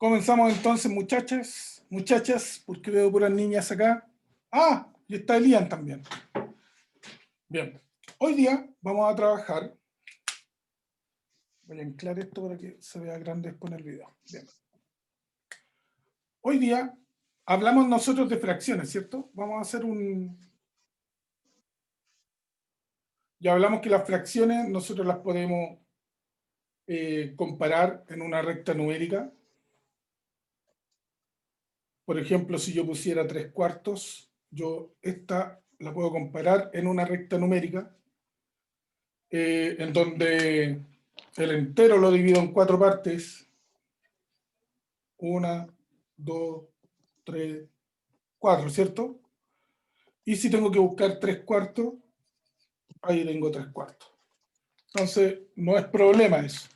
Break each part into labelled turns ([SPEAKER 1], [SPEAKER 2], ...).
[SPEAKER 1] Comenzamos entonces, muchachas, porque veo puras niñas acá. Ah, y está Elian también. Bien, hoy día vamos a trabajar. Voy a anclar esto para que se vea grande después en el video. Bien. Hoy día hablamos nosotros de fracciones, ¿cierto? Vamos a hacer un... Ya hablamos que las fracciones nosotros las podemos comparar en una recta numérica. Por ejemplo, si yo pusiera 3/4, yo esta la puedo comparar en una recta numérica, en donde el entero lo divido en 4 partes. 1, 2, 3, 4, ¿cierto? Y si tengo que buscar 3/4, ahí tengo 3/4. Entonces, no es problema eso.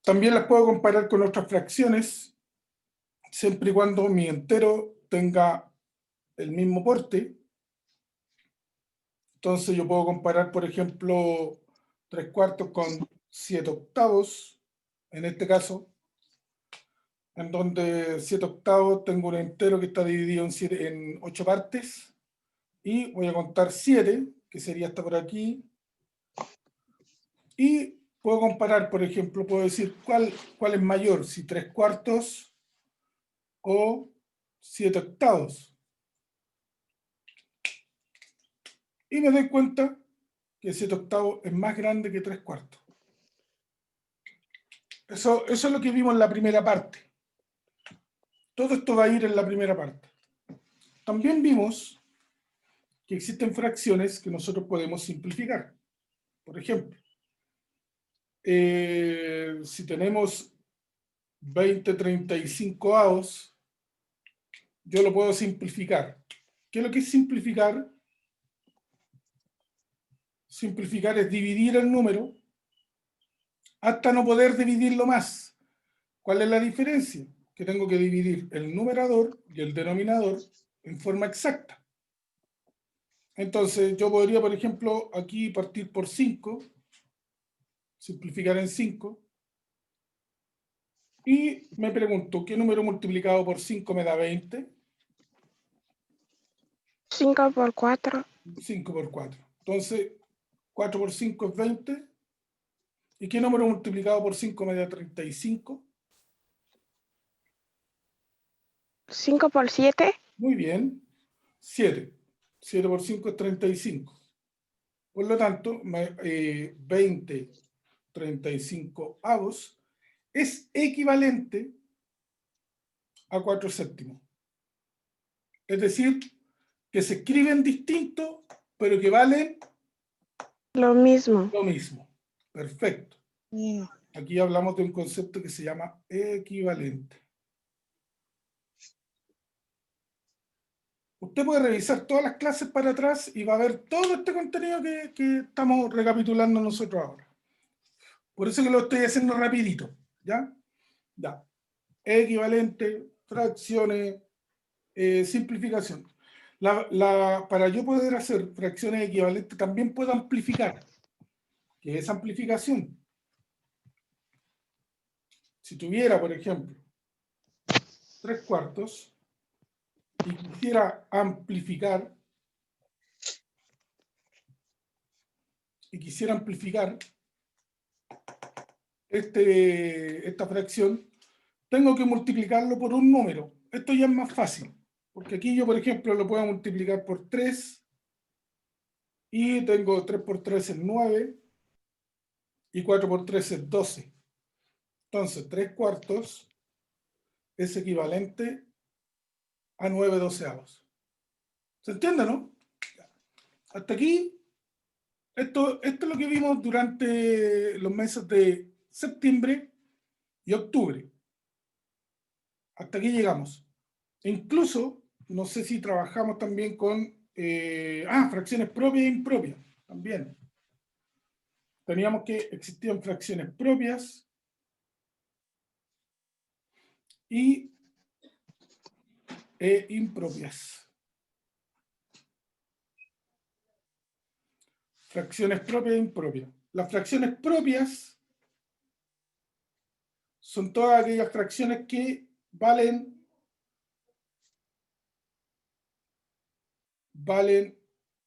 [SPEAKER 1] También las puedo comparar con otras fracciones, siempre y cuando mi entero tenga el mismo porte. Entonces yo puedo comparar, por ejemplo, 3/4 con 7/8, en este caso, en donde 7/8 tengo un entero que está dividido en 8 partes, y voy a contar 7, que sería hasta por aquí, y puedo comparar, por ejemplo, puedo decir cuál es mayor, si 3/4 o 7/8. Y me doy cuenta que 7/8 es más grande que 3/4. Eso es lo que vimos en la primera parte. Todo esto va a ir en la primera parte. También vimos que existen fracciones que nosotros podemos simplificar. Por ejemplo, si tenemos 20/35, yo lo puedo simplificar. ¿Qué es lo que es simplificar? Simplificar es dividir el número hasta no poder dividirlo más. ¿Cuál es la diferencia? Que tengo que dividir el numerador y el denominador en forma exacta. Entonces, yo podría, por ejemplo, aquí partir por 5, simplificar en 5, y me pregunto, ¿qué número multiplicado por 5 me da 20?
[SPEAKER 2] 5 por 4.
[SPEAKER 1] 5 por 4. Entonces, 4 por 5 es 20. ¿Y qué número multiplicado por 5 me da 35?
[SPEAKER 2] 5 por 7.
[SPEAKER 1] Muy bien, 7. 7 por 5 es 35. Por lo tanto, 20/35 es equivalente a 4/7. Es decir, que se escriben distintos, pero que valen
[SPEAKER 2] Lo mismo.
[SPEAKER 1] lo mismo. Perfecto. Aquí hablamos de un concepto que se llama equivalente. Usted puede revisar todas las clases para atrás y va a ver todo este contenido que estamos recapitulando nosotros ahora. Por eso que lo estoy haciendo rapidito, ¿ya? Ya. Equivalente, fracciones, simplificación. Para yo poder hacer fracciones equivalentes, también puedo amplificar, que es amplificación. Si tuviera, por ejemplo, 3/4 y quisiera amplificar, esta fracción, tengo que multiplicarlo por un número. Esto ya es más fácil, porque aquí yo, por ejemplo, lo puedo multiplicar por 3, y tengo 3 por 3 es 9, y 4 por 3 es 12. Entonces, 3/4 es equivalente a 9/12. ¿Se entiende, no? Hasta aquí, esto es lo que vimos durante los meses de septiembre y octubre. Hasta aquí llegamos. E incluso, no sé si trabajamos también con fracciones propias e impropias. También. Teníamos que existían fracciones propias y impropias. Fracciones propias e impropias. Las fracciones propias son todas aquellas fracciones que valen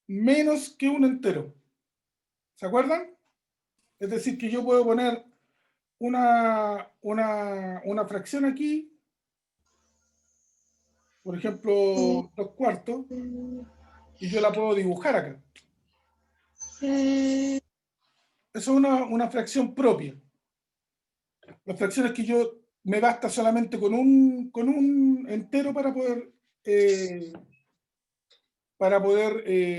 [SPEAKER 1] menos que un entero. ¿Se acuerdan? Es decir, que yo puedo poner una fracción aquí, por ejemplo, 2/4, y yo la puedo dibujar acá. Eso es una fracción propia. Las fracciones que yo me basta solamente con un entero para poder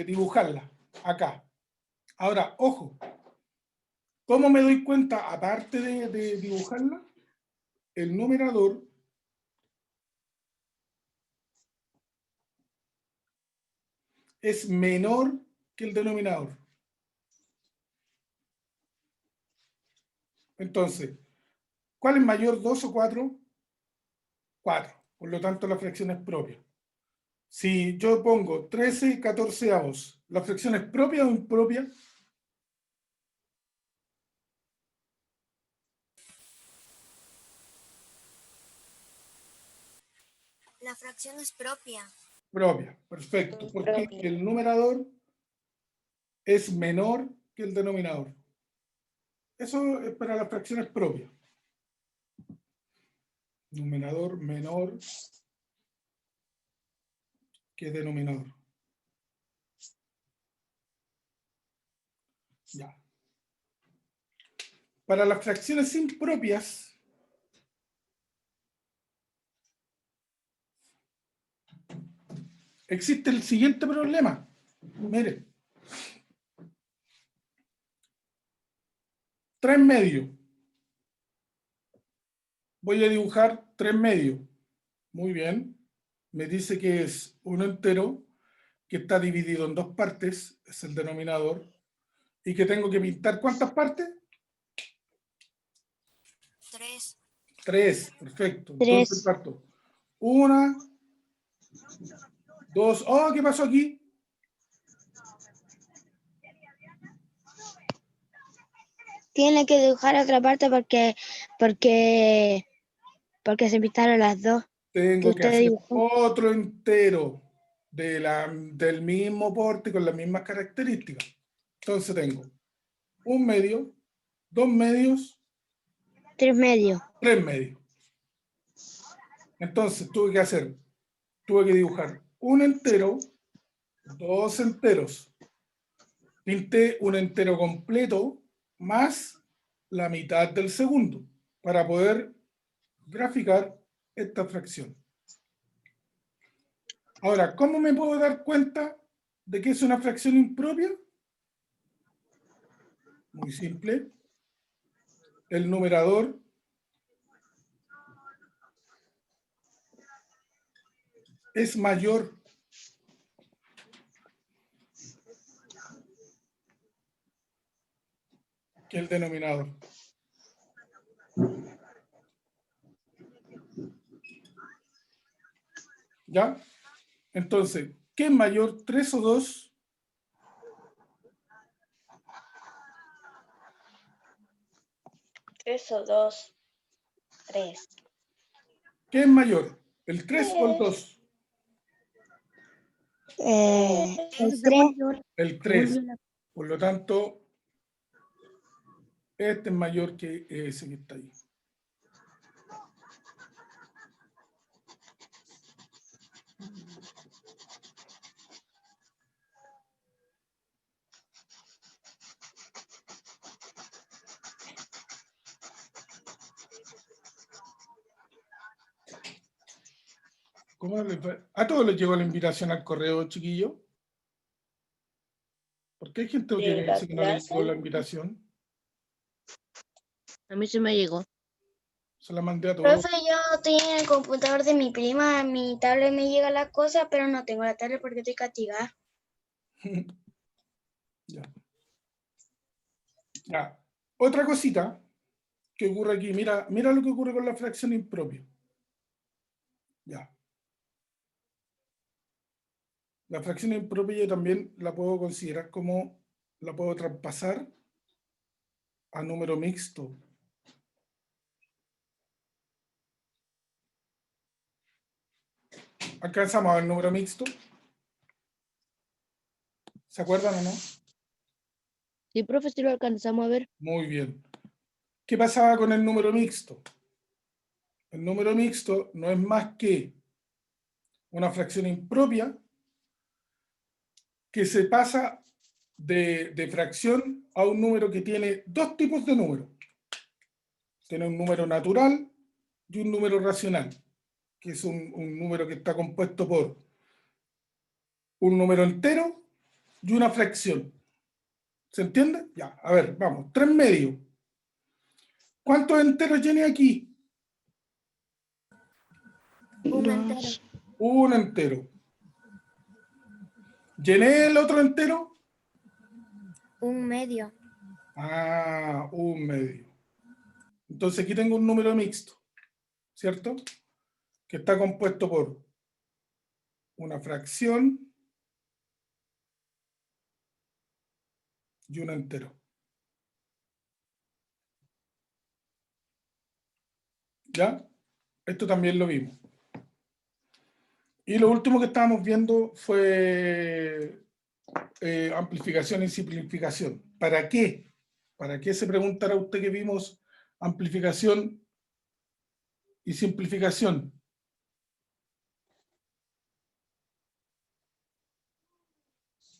[SPEAKER 1] dibujarla acá. Ahora, ojo, ¿cómo me doy cuenta, aparte de dibujarla? El numerador es menor que el denominador. Entonces, ¿cuál es mayor, 2 o 4? 4. Por lo tanto, la fracción es propia. Si yo pongo 13 catorceavos, ¿la fracción es propia o impropia?
[SPEAKER 3] La fracción es propia.
[SPEAKER 1] Propia, perfecto. Porque el numerador es menor que el denominador. Eso es para las fracciones propias. Numerador menor que denominador. Ya. Para las fracciones impropias, existe el siguiente problema. Mire. 3 medios. Voy a dibujar 3 medios. Muy bien. Me dice que es uno entero, que está dividido en 2 partes, es el denominador, y que tengo que pintar ¿cuántas partes?
[SPEAKER 3] 3.
[SPEAKER 1] 3, perfecto. Entonces parto 1, 2, oh, ¿qué pasó aquí?
[SPEAKER 4] Tiene que dibujar otra parte porque se pintaron las dos.
[SPEAKER 1] Tengo que
[SPEAKER 4] usted
[SPEAKER 1] hacer
[SPEAKER 4] dibujó.
[SPEAKER 1] otro entero del mismo porte con las mismas características. Entonces tengo un medio, 2 medios,
[SPEAKER 4] 3 medios.
[SPEAKER 1] 3 medios. Entonces tuve que dibujar un entero, 2 enteros. Pinté un entero completo más la mitad del segundo para poder graficar esta fracción. Ahora, ¿cómo me puedo dar cuenta de que es una fracción impropia? Muy simple. El numerador es mayor que el denominador. ¿Ya? Entonces, ¿qué es mayor, 3 o 2?
[SPEAKER 4] 3 o 2. 3.
[SPEAKER 1] ¿Qué es mayor, el 3 o el 2?
[SPEAKER 4] El 3.
[SPEAKER 1] El 3. Por lo tanto, este es mayor que ese que está ahí. ¿Cómo les va? ¿A todos les llegó la invitación al correo, chiquillo? ¿Por qué hay gente que me dice que no les llegó la invitación?
[SPEAKER 4] A mí se me llegó.
[SPEAKER 1] Se la mandé a todos.
[SPEAKER 3] Profe, yo estoy en el computador de mi prima, en mi tablet me llega la cosa, pero no tengo la tablet porque estoy castigada.
[SPEAKER 1] Ya. Ya. Otra cosita que ocurre aquí. Mira lo que ocurre con la fracción impropia. Ya. La fracción impropia yo también la puedo considerar como, la puedo traspasar a número mixto. ¿Alcanzamos a ver el número mixto? ¿Se acuerdan o no?
[SPEAKER 4] Sí, profe, sí lo alcanzamos a ver.
[SPEAKER 1] Muy bien. ¿Qué pasaba con el número mixto? El número mixto no es más que una fracción impropia que se pasa de fracción a un número que tiene dos tipos de números. Tiene un número natural y un número racional, que es un número que está compuesto por un número entero y una fracción. ¿Se entiende? Ya, a ver, vamos. 3 medios. ¿Cuántos enteros llené aquí?
[SPEAKER 2] Dos.
[SPEAKER 1] Un entero. ¿Llené el otro entero?
[SPEAKER 3] Un medio.
[SPEAKER 1] Ah, un medio. Entonces aquí tengo un número mixto, ¿cierto? Que está compuesto por una fracción y un entero. ¿Ya? Esto también lo vimos. Y lo último que estábamos viendo fue amplificación y simplificación. ¿Para qué? ¿Para qué se preguntará usted que vimos amplificación y simplificación?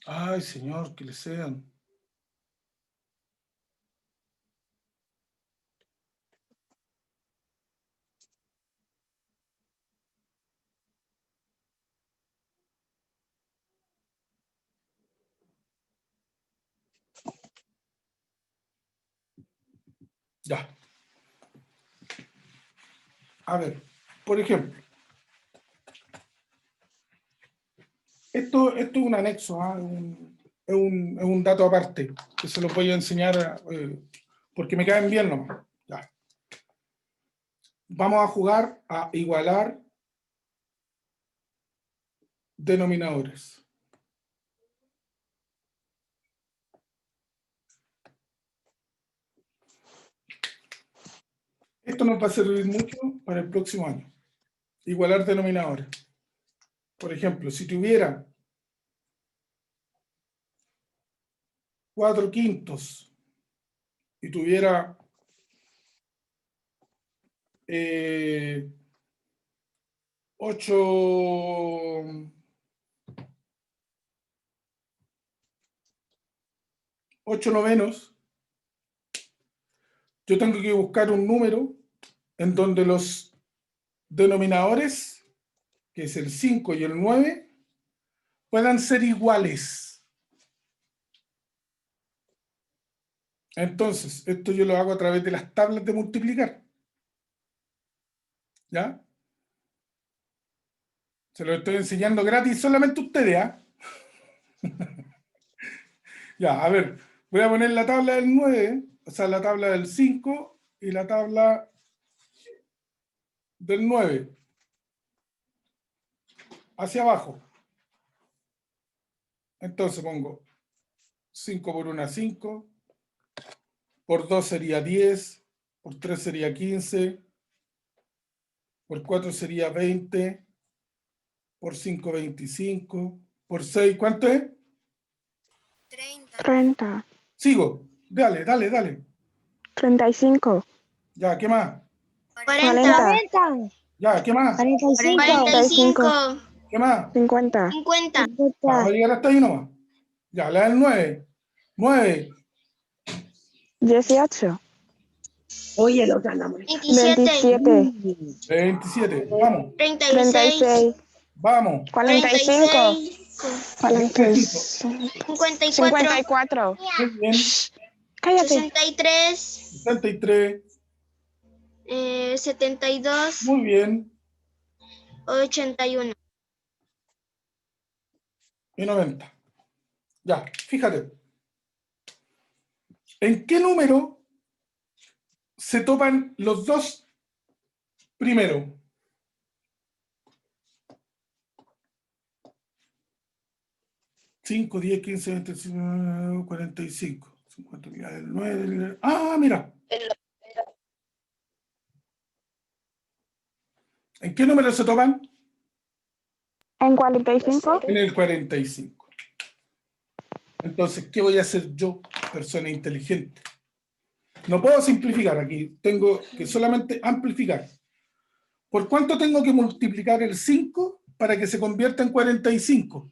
[SPEAKER 1] Ay, señor, que le sean. Ya. A ver, por ejemplo, esto es un anexo, ¿ah? Es un dato aparte, que se lo voy a enseñar porque me caen bien nomás. Ya. Vamos a jugar a igualar denominadores. Esto nos va a servir mucho para el próximo año. Igualar denominadores. Por ejemplo, si tuviera 4 quintos y tuviera 8 novenos, yo tengo que buscar un número en donde los denominadores, que es el 5 y el 9, puedan ser iguales. Entonces, esto yo lo hago a través de las tablas de multiplicar. ¿Ya? Se lo estoy enseñando gratis solamente a ustedes, ¿ah? Ya, a ver, voy a poner la tabla del 9, o sea, la tabla del 5 y la tabla del 9. Hacia abajo. Entonces pongo 5 por 1, 5. Por 2 sería 10. Por 3 sería 15. Por 4 sería 20. Por 5, 25. Por 6, ¿cuánto es?
[SPEAKER 2] 30.
[SPEAKER 1] Sigo. Dale, dale, dale.
[SPEAKER 2] 35.
[SPEAKER 1] Ya, ¿qué más?
[SPEAKER 3] 40.
[SPEAKER 4] 40,
[SPEAKER 1] Ya, ¿qué más?
[SPEAKER 4] 45,
[SPEAKER 3] 45.
[SPEAKER 1] ¿Qué más?
[SPEAKER 2] 50.
[SPEAKER 3] 50.
[SPEAKER 1] Vamos a llegar hasta ahí nomás. Ya, la del 9. 9.
[SPEAKER 2] 18.
[SPEAKER 5] Oye, lo ganamos.
[SPEAKER 3] 27.
[SPEAKER 2] 27.
[SPEAKER 1] 27. Vamos.
[SPEAKER 3] 36.
[SPEAKER 2] 36.
[SPEAKER 1] Vamos.
[SPEAKER 2] 45.
[SPEAKER 3] 45.
[SPEAKER 2] 45.
[SPEAKER 3] 54.
[SPEAKER 2] 54.
[SPEAKER 1] Muy bien.
[SPEAKER 2] Cállate.
[SPEAKER 3] 63.
[SPEAKER 1] 63.
[SPEAKER 3] 72.
[SPEAKER 1] Muy bien.
[SPEAKER 3] 81.
[SPEAKER 1] Y 90. Ya, fíjate. ¿En qué número se topan los dos primeros? ¿5, 10, 15, 20, 45. 50, el 9. Ah, mira. ¿En qué número se topan?
[SPEAKER 2] En 45.
[SPEAKER 1] En el 45. Entonces, ¿qué voy a hacer yo, persona inteligente? No puedo simplificar aquí, tengo que solamente amplificar. ¿Por cuánto tengo que multiplicar el 5 para que se convierta en 45?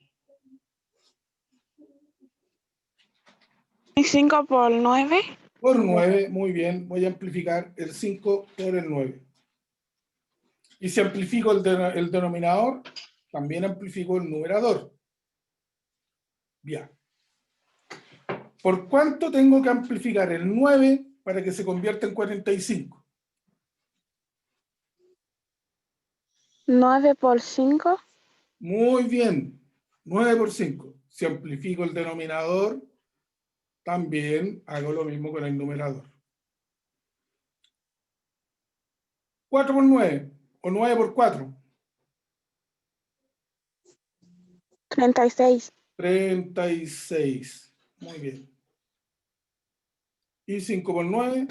[SPEAKER 2] 5 por 9.
[SPEAKER 1] Por 9, muy bien, voy a amplificar el 5 por el 9. Y si amplifico el denominador, también amplifico el numerador. Bien. ¿Por cuánto tengo que amplificar el 9 para que se convierta en 45?
[SPEAKER 2] 9 por 5.
[SPEAKER 1] Muy bien, 9 por 5. Si amplifico el denominador, también hago lo mismo con el numerador. 4 por 9 o 9 por 4.
[SPEAKER 2] 36.
[SPEAKER 1] 36. Muy bien. Y 5 por 9,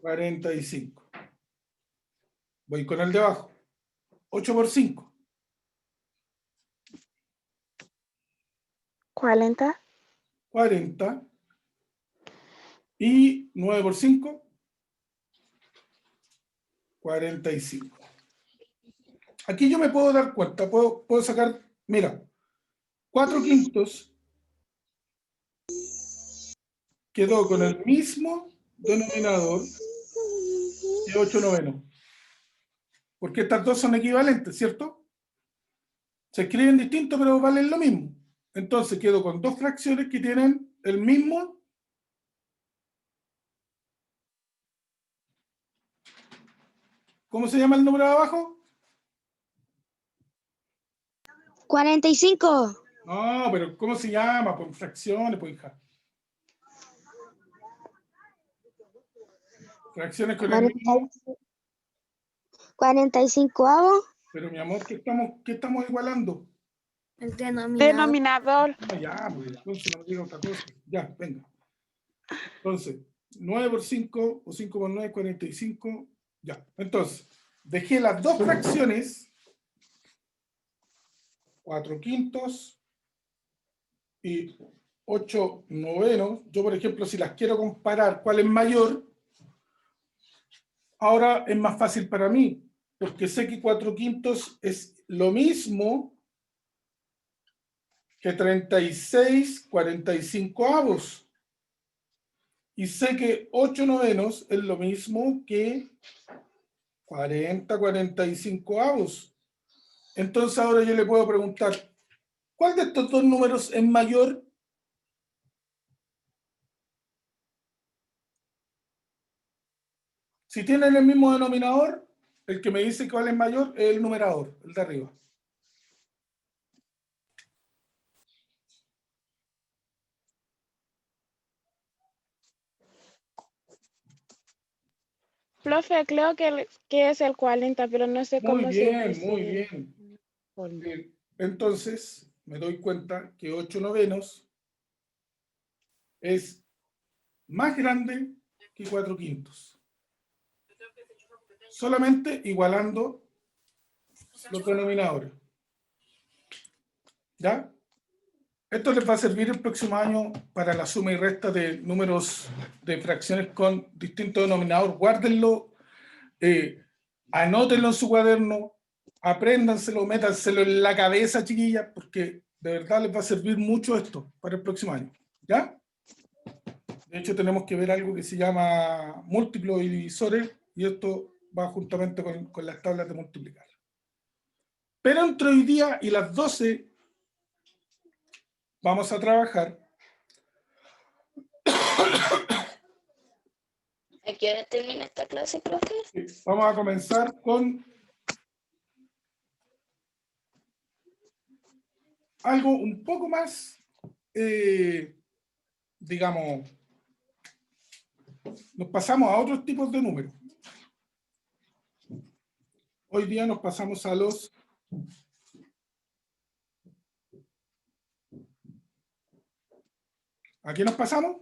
[SPEAKER 1] 45. Voy con el de abajo. 8 por 5.
[SPEAKER 2] 40.
[SPEAKER 1] 40. Y 9 por 5, 45. Aquí yo me puedo dar cuenta, puedo sacar, mira, 4 quintos quedó con el mismo denominador que 8 novenos. Porque estas dos son equivalentes, ¿cierto? Se escriben distintos, pero valen lo mismo. Entonces quedo con dos fracciones que tienen el mismo. ¿Cómo se llama el número de abajo?
[SPEAKER 4] 45.
[SPEAKER 1] No, pero ¿cómo se llama? Por fracciones, pues hija. Fracciones con el mismo.
[SPEAKER 4] 45avo.
[SPEAKER 1] Pero mi amor, ¿qué estamos igualando?
[SPEAKER 3] El denominador.
[SPEAKER 2] Denominador.
[SPEAKER 1] No, ya, pues entonces no me diga otra cosa. Ya, venga. Entonces, 9 por 5 o 5 por 9, 45. Ya. Entonces, dejé las dos fracciones, 4 quintos y 8 novenos. Yo, por ejemplo, si las quiero comparar, ¿cuál es mayor? Ahora es más fácil para mí, porque sé que 4 quintos es lo mismo que 36 45avos. Y sé que 8 novenos es lo mismo que 40 45avos. Entonces ahora yo le puedo preguntar, ¿cuál de estos dos números es mayor? Si tienen el mismo denominador, el que me dice cuál es mayor es el numerador, el de arriba.
[SPEAKER 2] Profe, creo que es el 40, pero no sé
[SPEAKER 1] Muy
[SPEAKER 2] cómo se
[SPEAKER 1] bien,
[SPEAKER 2] dice.
[SPEAKER 1] muy bien. Bien. Entonces me doy cuenta que 8 novenos es más grande que 4 quintos. Solamente igualando los denominadores. ¿Ya? Esto les va a servir el próximo año para la suma y resta de números de fracciones con distinto denominador. Guárdenlo, anótenlo en su cuaderno, apréndanselo, métanselo en la cabeza, chiquillas, porque de verdad les va a servir mucho esto para el próximo año. ¿Ya? De hecho, tenemos que ver algo que se llama múltiplos y divisores, y esto va juntamente con las tablas de multiplicar. Pero entre hoy día y las 12 vamos a trabajar.
[SPEAKER 3] ¿A qué hora termina esta clase, profe?
[SPEAKER 1] Vamos a comenzar con algo un poco más, digamos, nos pasamos a otros tipos de números. Hoy día nos pasamos a los ¿a qué nos pasamos?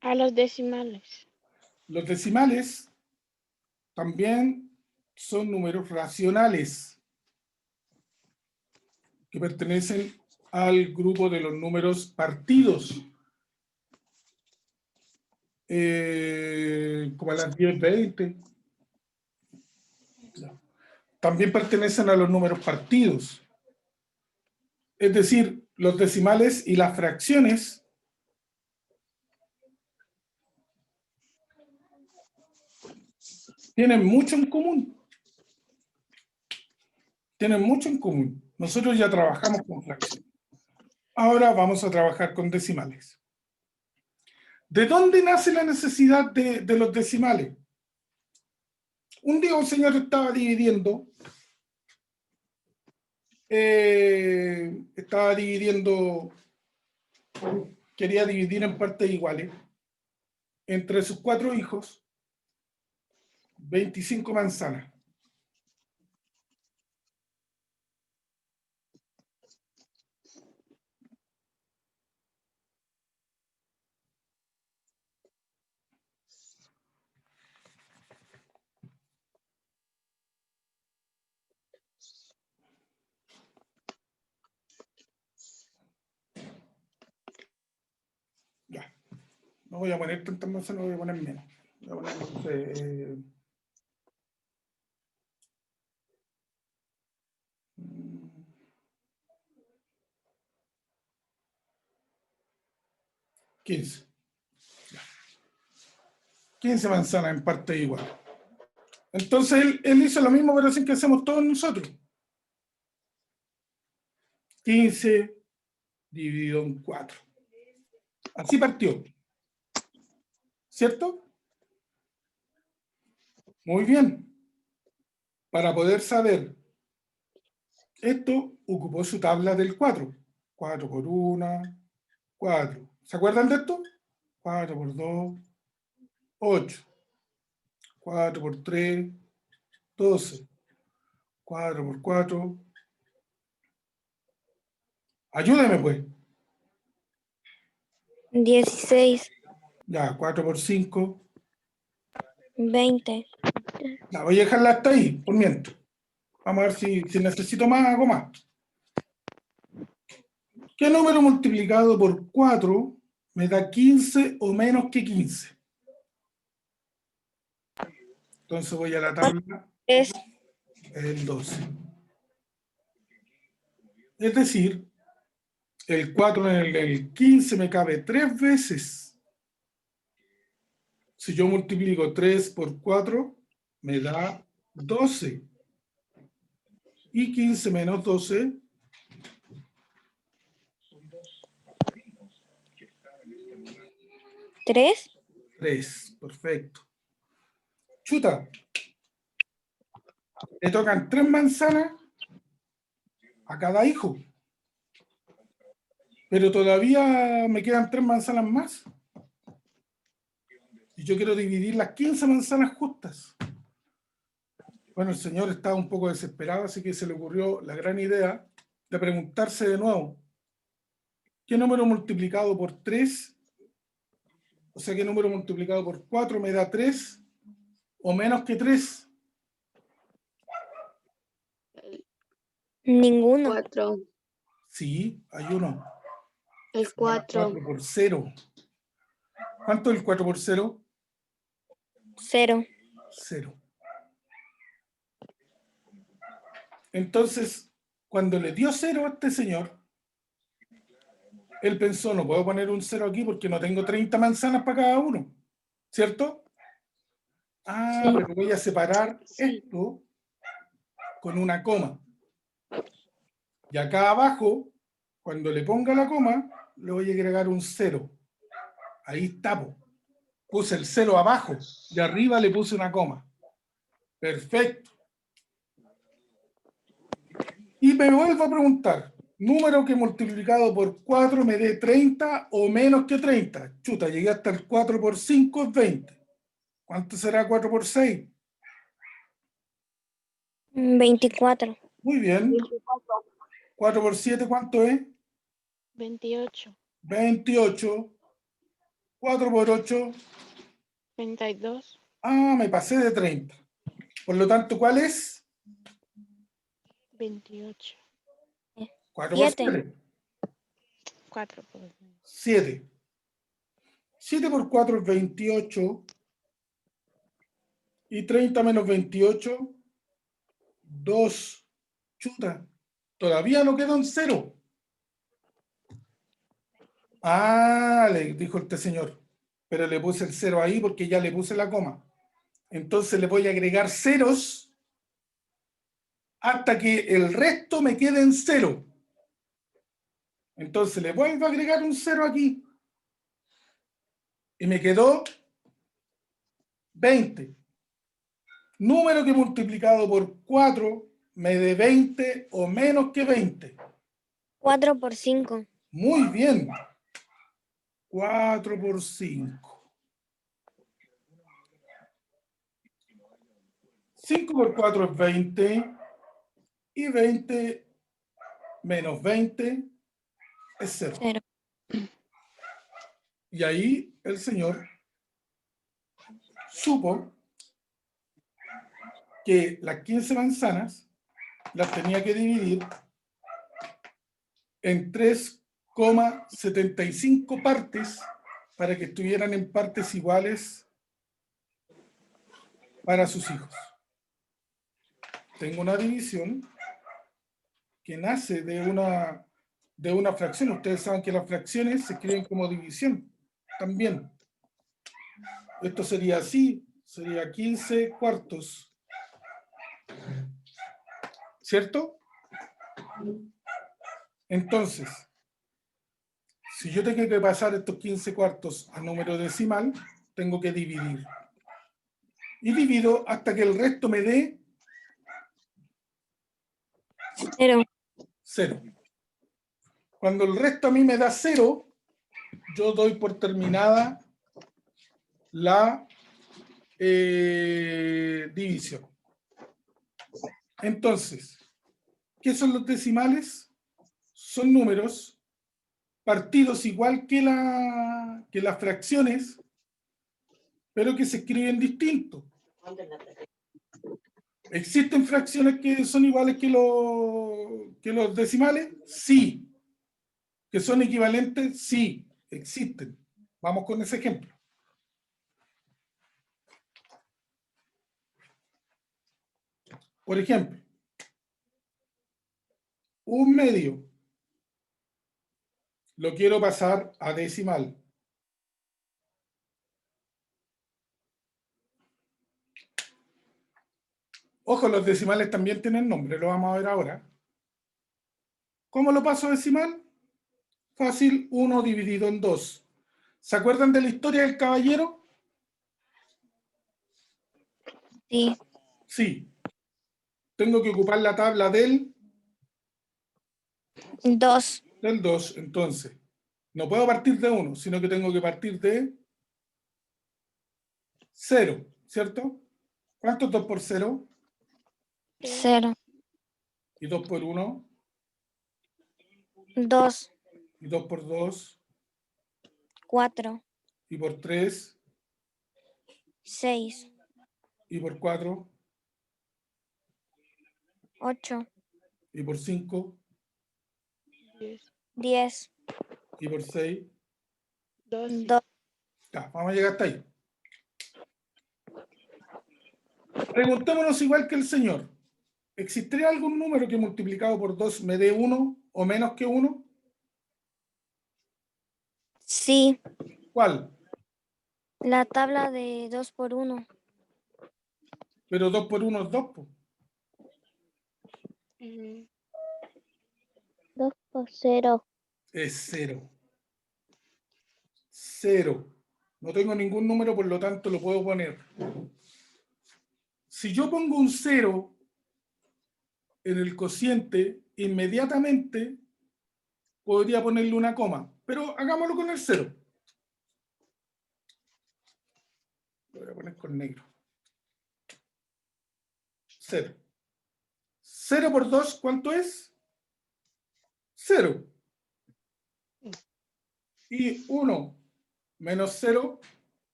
[SPEAKER 2] A los decimales.
[SPEAKER 1] Los decimales también son números racionales. que pertenecen al grupo de los números partidos. Como a las 10, 20. También pertenecen a los números partidos. Es decir, los decimales y las fracciones tienen mucho en común. Tienen mucho en común. Nosotros ya trabajamos con fracciones. Ahora vamos a trabajar con decimales. ¿De dónde nace la necesidad de los decimales? Un día un señor estaba dividiendo, quería dividir en partes iguales entre sus 4 hijos 25 manzanas. Ya. No voy a poner tantas manzanas, voy a poner menos. Voy a poner, no sé, 15. 15 manzanas en parte igual. Entonces él hizo la misma operación que hacemos todos nosotros. 15 dividido en 4. Así partió. ¿Cierto? Muy bien. Para poder saber esto, ocupó su tabla del 4. 4 por 1, 4. ¿Se acuerdan de esto? 4 por 2, 8. 4 por 3, 12. 4 por 4. Ayúdeme, pues.
[SPEAKER 4] 16,
[SPEAKER 1] Ya, 4 por 5.
[SPEAKER 4] 20.
[SPEAKER 1] Ya, voy a dejarla hasta ahí, por mientras. Vamos a ver si necesito más, hago más. ¿Qué número multiplicado por 4 me da 15 o menos que 15? Entonces voy a la tabla,
[SPEAKER 4] Es
[SPEAKER 1] el 12. Es decir, el 4 en el 15 me cabe 3 veces. Si yo multiplico 3 por 4, me da 12. Y 15 menos 12...
[SPEAKER 4] 3.
[SPEAKER 1] 3, perfecto. Chuta. Le tocan 3 manzanas a cada hijo. Pero todavía me quedan 3 manzanas más. Y yo quiero dividir las 15 manzanas justas. Bueno, el señor estaba un poco desesperado, así que se le ocurrió la gran idea de preguntarse de nuevo, ¿qué número multiplicado por 3, o sea, qué número multiplicado por 4 me da 3 o menos que 3?
[SPEAKER 4] Ninguno.
[SPEAKER 3] 4.
[SPEAKER 1] Sí, hay uno.
[SPEAKER 3] El 4.
[SPEAKER 1] 4 por 0. ¿Cuánto es el 4 por 0?
[SPEAKER 4] 0.
[SPEAKER 1] 0. Entonces, cuando le dio 0 a este señor, él pensó, no puedo poner un 0 aquí porque no tengo 30 manzanas para cada uno, ¿cierto? Ah,
[SPEAKER 4] Sí.
[SPEAKER 1] pero voy a separar esto con una coma. Y acá abajo, cuando le ponga la coma, le voy a agregar un 0. Ahí está, po. Puse el 0 abajo, y arriba le puse una coma. Perfecto. Y me vuelvo a preguntar, número que multiplicado por 4 me dé 30 o menos que 30. Chuta, llegué hasta el 4 por 5 es 20. ¿Cuánto será 4 por 6?
[SPEAKER 4] 24.
[SPEAKER 1] Muy bien. 4 por 7, ¿cuánto es?
[SPEAKER 2] 28,
[SPEAKER 1] 28. 4 por 8.
[SPEAKER 2] 32,
[SPEAKER 1] Ah, me pasé de 30. Por lo tanto, ¿cuál es?
[SPEAKER 2] 28.
[SPEAKER 1] 4 por
[SPEAKER 4] 7.
[SPEAKER 1] 7.
[SPEAKER 2] 4.
[SPEAKER 1] 7. 7 por 4 es 28. Y 30 menos 28, 2. Chuta, todavía no queda un 0. Ah, le dijo este señor. Pero le puse el 0 ahí porque ya le puse la coma. Entonces le voy a agregar ceros hasta que el resto me quede en 0. Entonces le vuelvo a agregar un 0 aquí. Y me quedó 20. Número que multiplicado por 4 me dé 20 o menos que 20.
[SPEAKER 4] 4 por 5.
[SPEAKER 1] Muy bien. 4 por 5. 5 por 4 es 20. Y 20 menos 20 es 0.
[SPEAKER 4] 0.
[SPEAKER 1] Y ahí el señor supo que las 15 manzanas las tenía que dividir en 3,75 partes para que estuvieran en partes iguales para sus hijos. Tengo una división que nace de una fracción. Ustedes saben que las fracciones se escriben como división también. Esto sería así, sería 15 cuartos. ¿Cierto? Entonces, si yo tengo que pasar estos 15 cuartos a número decimal, tengo que dividir. Y divido hasta que el resto me dé
[SPEAKER 4] 0.
[SPEAKER 1] 0. Cuando el resto a mí me da 0, yo doy por terminada la división. Entonces, ¿qué son los decimales? Son números partidos igual que las fracciones, pero que se escriben distinto. ¿Existen fracciones que son iguales que los decimales? Sí. ¿Que son equivalentes? Sí, existen. Vamos con ese ejemplo. Por ejemplo, 1/2 lo quiero pasar a decimal. Ojo, los decimales también tienen nombre, lo vamos a ver ahora. ¿Cómo lo paso a decimal? Fácil, 1 dividido en 2. ¿Se acuerdan de la historia del caballero?
[SPEAKER 4] Sí.
[SPEAKER 1] Sí. Tengo que ocupar la tabla del
[SPEAKER 4] 2.
[SPEAKER 1] 2, entonces. No puedo partir de 1, sino que tengo que partir de 0, ¿cierto? ¿Cuánto es 2 por 0?
[SPEAKER 4] 0.
[SPEAKER 1] ¿Y 2 por 1?
[SPEAKER 4] 2.
[SPEAKER 1] ¿Y 2 por 2?
[SPEAKER 4] 4.
[SPEAKER 1] ¿Y por 3?
[SPEAKER 4] 6.
[SPEAKER 1] ¿Y por 4?
[SPEAKER 4] 8.
[SPEAKER 1] ¿Y por 5?
[SPEAKER 4] 10.
[SPEAKER 1] ¿Y por 6?
[SPEAKER 2] 12.
[SPEAKER 4] 2.
[SPEAKER 1] Ya, vamos a llegar hasta ahí. Preguntémonos igual que el señor. ¿Existiría algún número que multiplicado por 2 me dé 1 o menos que 1?
[SPEAKER 4] Sí.
[SPEAKER 1] ¿Cuál?
[SPEAKER 4] La tabla de 2 por 1.
[SPEAKER 1] Pero 2 por 1 es 2, po.
[SPEAKER 4] 2 por 0.
[SPEAKER 1] Es 0. 0. No tengo ningún número, por lo tanto lo puedo poner. Si yo pongo un 0 en el cociente, inmediatamente podría ponerle una coma. Pero hagámoslo con el 0. Lo voy a poner con negro. 0. 0 por 2, ¿cuánto es? 0. Y 1 menos 0.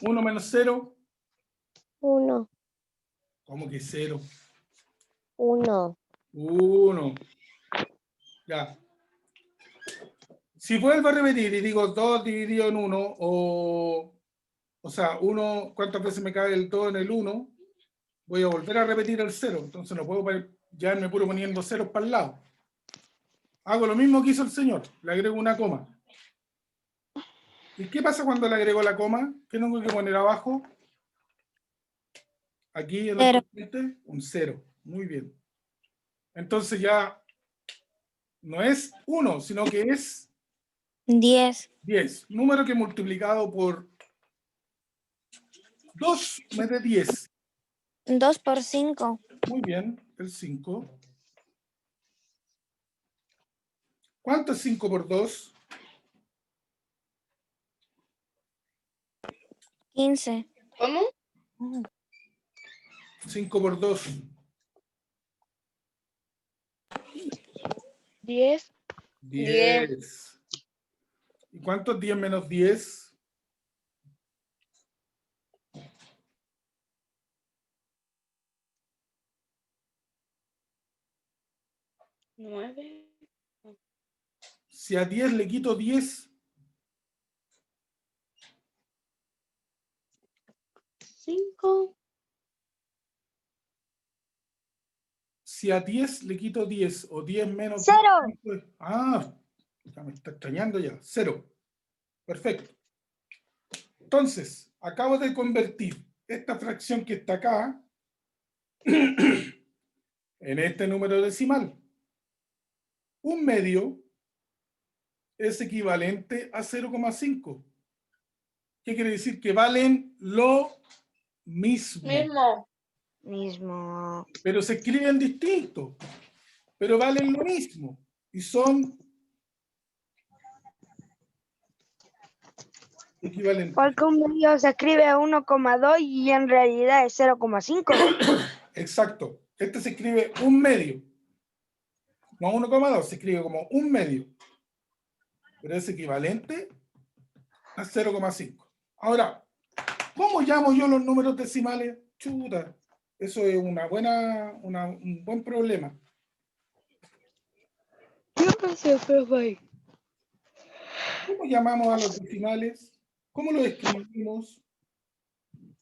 [SPEAKER 1] 1 menos 0.
[SPEAKER 4] 1.
[SPEAKER 1] ¿Cómo que 0?
[SPEAKER 2] 1.
[SPEAKER 1] 1. Ya. Si vuelvo a repetir y digo 2 dividido en 1, o sea, 1, ¿cuántas veces me cae el 2 en el 1? Voy a volver a repetir el 0. Entonces no puedo llevarme puro poniendo ceros para el lado. Hago lo mismo que hizo el señor. Le agrego una coma. ¿Y qué pasa cuando le agrego la coma? ¿Qué tengo que poner abajo? Aquí en el coeficiente, un 0. Muy bien. Entonces ya no es 1, sino que es
[SPEAKER 4] 10.
[SPEAKER 1] 10. Número que multiplicado por 2 me dé 10.
[SPEAKER 4] 2 por 5.
[SPEAKER 1] Muy bien, el 5. ¿Cuánto es 5 por 2?
[SPEAKER 4] 15.
[SPEAKER 2] ¿Cómo?
[SPEAKER 1] 5 por 2.
[SPEAKER 2] 10.
[SPEAKER 1] 10. ¿Y cuánto es 10 menos 10?
[SPEAKER 2] 9.
[SPEAKER 1] Si a 10 le quito 10,
[SPEAKER 2] 5.
[SPEAKER 1] si a 10 le quito 10 o 10 menos
[SPEAKER 4] 0.
[SPEAKER 1] 10, pues, ya me está extrañando ya. 0. Perfecto. Entonces, acabo de convertir esta fracción que está acá en este número decimal. Un medio es equivalente a 0,5. ¿Qué quiere decir? Que valen lo mismo.
[SPEAKER 4] Mismo.
[SPEAKER 1] Pero se escriben distintos. Pero valen lo mismo. Y son equivalentes.
[SPEAKER 4] Porque un medio se escribe 1,2 y en realidad es 0,5.
[SPEAKER 1] Exacto. Este se escribe un medio. No 1,2, se escribe como un medio. Pero es equivalente a 0,5. Ahora, ¿cómo llamo yo los números decimales? Chuta, eso es un buen problema. ¿Cómo llamamos a los decimales? ¿Cómo los escribimos?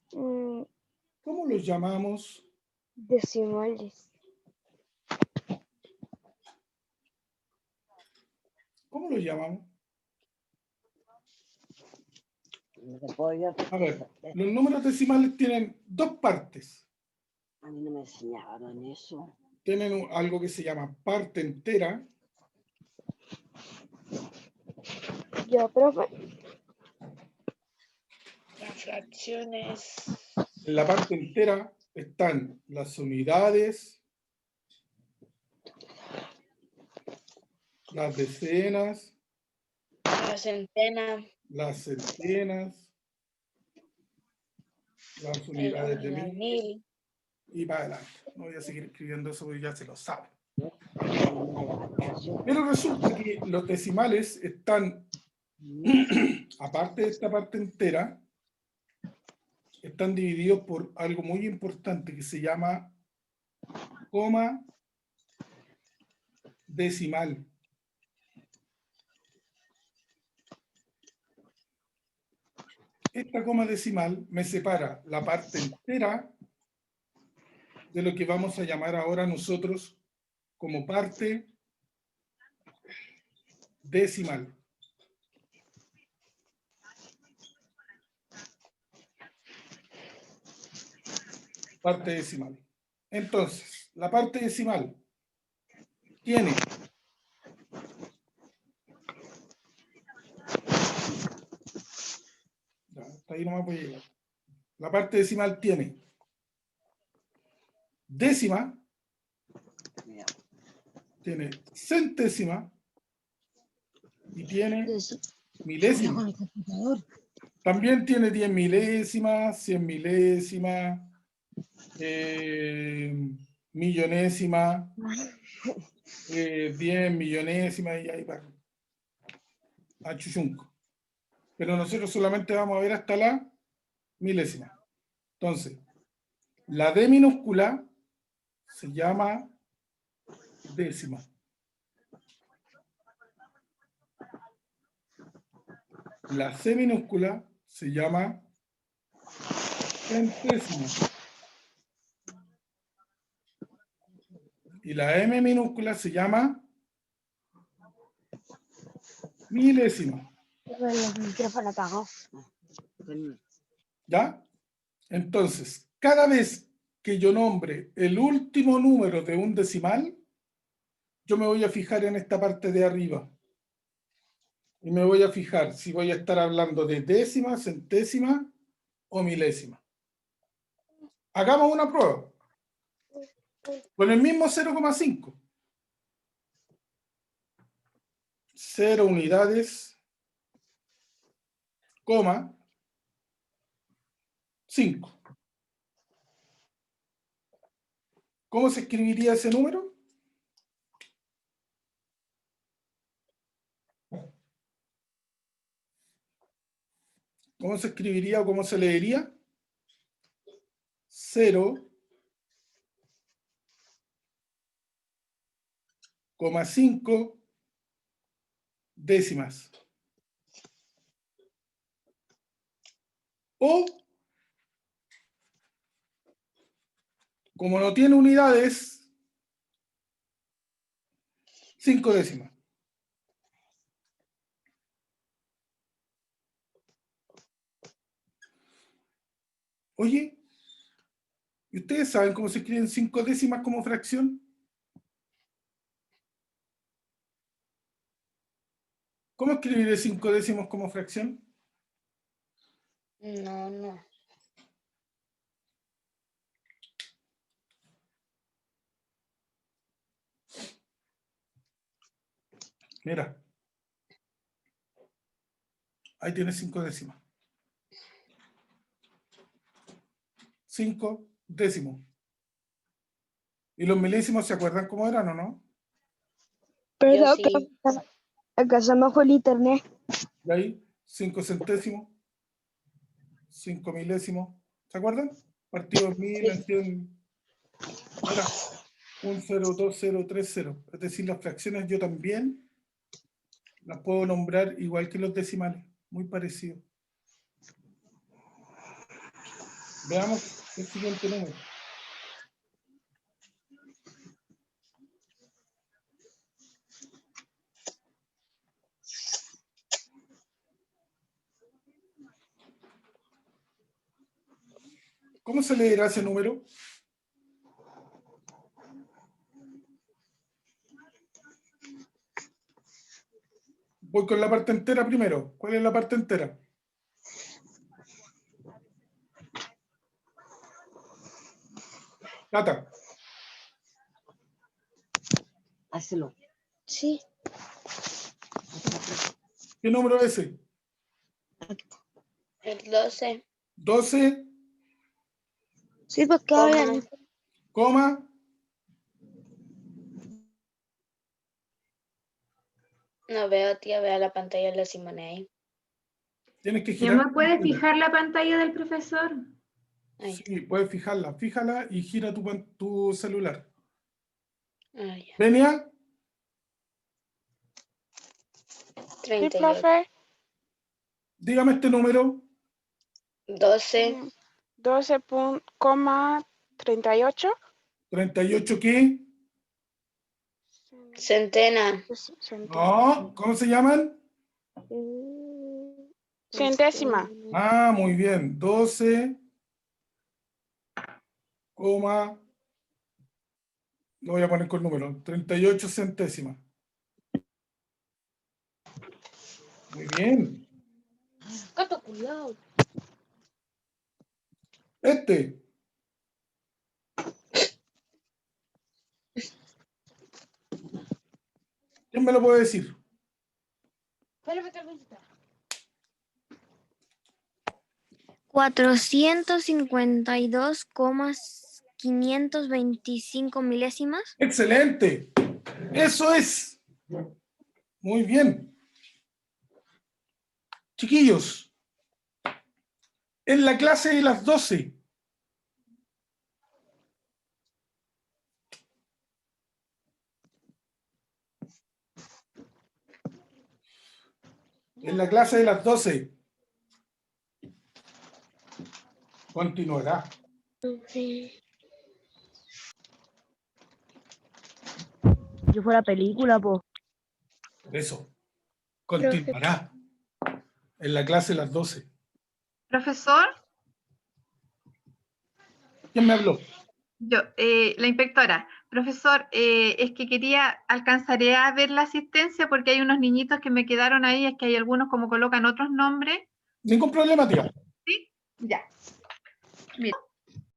[SPEAKER 1] ¿Cómo los llamamos?
[SPEAKER 4] Decimales.
[SPEAKER 1] ¿Cómo los llamamos?
[SPEAKER 5] No se podía.
[SPEAKER 1] A ver, los números decimales tienen dos partes.
[SPEAKER 5] A mí no me enseñaron eso.
[SPEAKER 1] Tienen algo que se llama parte entera.
[SPEAKER 4] Yo, profe.
[SPEAKER 2] Las fracciones.
[SPEAKER 1] En la parte entera están las unidades, las decenas,
[SPEAKER 2] La centena.
[SPEAKER 1] las centenas, las unidades de mil
[SPEAKER 2] Mil.
[SPEAKER 1] y para adelante. No voy a seguir escribiendo eso porque ya se lo saben. Pero resulta que los decimales están, aparte de esta parte entera, están divididos por algo muy importante que se llama coma decimal. Esta coma decimal me separa la parte entera de lo que vamos a llamar ahora nosotros como parte decimal. Parte decimal. Entonces, la parte decimal tiene hasta ahí nomás voy a llegar. La parte decimal tiene décima, tiene centésima y tiene milésima. También tiene 10 milésimas, 100 milésimas, millonésima, 10 millonésimas y ahí va. A chuchunco. Pero nosotros solamente vamos a ver hasta la milésima. Entonces, La D minúscula se llama décima. La C minúscula se llama centésima. Y la M minúscula se llama milésima.
[SPEAKER 4] El micrófono apagado.
[SPEAKER 1] ¿Ya? Entonces, cada vez que yo nombre el último número de un decimal, yo me voy a fijar en esta parte de arriba. Y me voy a fijar si voy a estar hablando de décima, centésima o milésima. Hagamos una prueba. Con el mismo 0,5. 0 unidades, coma, 5. ¿Cómo se escribiría ese número? ¿Cómo se escribiría o cómo se leería? 0,5 décimas. O, como no tiene unidades, 5 décimas. Oye, ¿y ustedes saben cómo se escriben 5 décimas como fracción? ¿Cómo escribiré 5 décimos como fracción?
[SPEAKER 3] No.
[SPEAKER 1] Mira. Ahí tienes 5 décimas. 5 décimos. ¿Y los milésimos se acuerdan cómo eran o no?
[SPEAKER 4] Pero
[SPEAKER 3] sí.
[SPEAKER 4] acá se me fue el internet.
[SPEAKER 1] De ahí, 5 centésimos, 5 milésimos. ¿Se acuerdan? Partido en mil, en 100. Era 1, 0, 2, 0, 3, 0. Es decir, las fracciones yo también las puedo nombrar igual que los decimales. Muy parecido. Veamos el siguiente número. ¿Cómo se leerá ese número? Voy con la parte entera primero. ¿Cuál es la parte entera? Cata,
[SPEAKER 5] Hazlo.
[SPEAKER 4] Sí.
[SPEAKER 1] ¿qué número es ese?
[SPEAKER 3] El 12.
[SPEAKER 1] 12,
[SPEAKER 4] Sí, porque ahora
[SPEAKER 1] coma,
[SPEAKER 3] No veo, tía, veo la pantalla de la Simone ahí.
[SPEAKER 1] tienes que
[SPEAKER 6] ¿Ya
[SPEAKER 1] girar.
[SPEAKER 6] me puede fijar la pantalla del profesor?
[SPEAKER 3] Ahí.
[SPEAKER 1] Sí, puedes fijarla. Fíjala y gira tu celular.
[SPEAKER 3] Ah, ya.
[SPEAKER 1] Venia,
[SPEAKER 2] Sí,
[SPEAKER 3] 38.
[SPEAKER 2] profe.
[SPEAKER 1] dígame este número.
[SPEAKER 3] 12.
[SPEAKER 2] 12,38.
[SPEAKER 1] 38, ¿qué?
[SPEAKER 3] Centena.
[SPEAKER 1] No, ¿cómo se llaman?
[SPEAKER 2] Centésima.
[SPEAKER 1] Ah, muy bien. 12, coma, lo voy a poner con número. 38 centésimas. Muy bien.
[SPEAKER 4] Gato cuidado.
[SPEAKER 1] Este. ¿Quién me lo puede decir?
[SPEAKER 4] 452,525 milésimas.
[SPEAKER 1] Excelente. Eso es. Muy bien. Chiquillos, en la clase de las 12, En la clase de las 12. Continuará.
[SPEAKER 4] Yo fuera película, pues.
[SPEAKER 1] Por eso. Continuará. En la clase de las 12.
[SPEAKER 6] Profesor,
[SPEAKER 1] ¿Quién me habló?
[SPEAKER 6] yo, la inspectora. Profesor, es que alcanzaré a ver la asistencia porque hay unos niñitos que me quedaron ahí, es que hay algunos como colocan otros nombres.
[SPEAKER 1] Ningún problema, tía.
[SPEAKER 6] ¿Sí? Ya. Mira.